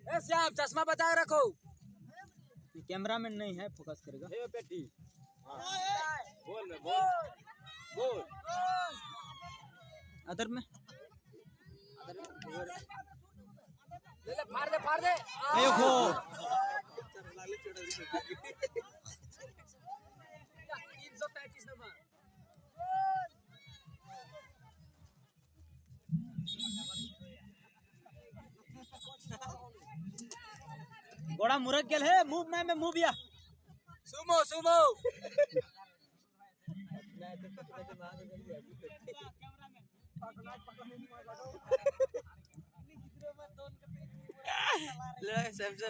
ए श्याम चश्मा बचा के रखो। कैमरामैन नहीं है, फोकस करेगा। हे पेटी बोल में बोल अदर में ले ले फाड़ दे देखो 333 नंबर। गोड़ा मुरक गेल है, मूव नहीं में मूव या सुमो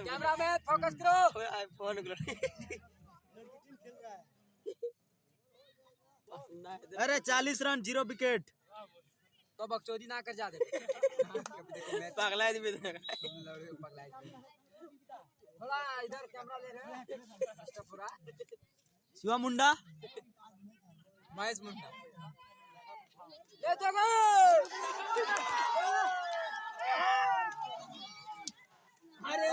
कैमरामैन फोकस करो। फोन अरे 40 रन 0 विकेट। तो बकचोदी ना कर जा दे। पगला थोड़ा इधर कैमरा ले रहे हैं पूरा। शिवा मुंडा महेश मुंडा ले जगो। अरे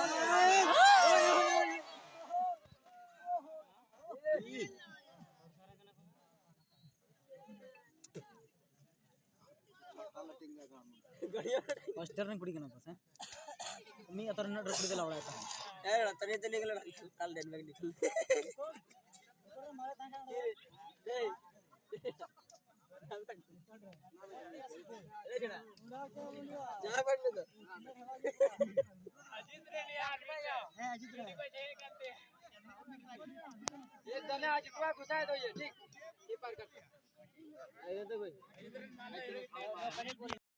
फर्स्ट रन कुड़ी के ना पास है मी अतर न रखड़ी दे लावड़ा है ए तने ते निकल काल दिन में निकल जा पड़ने दो अजीत रे नहीं हाथ में जाओ है अजीत रे कोई नहीं करते एक जने अजीत को घुसा दो ये ठीक ये पार करते आए तो भाई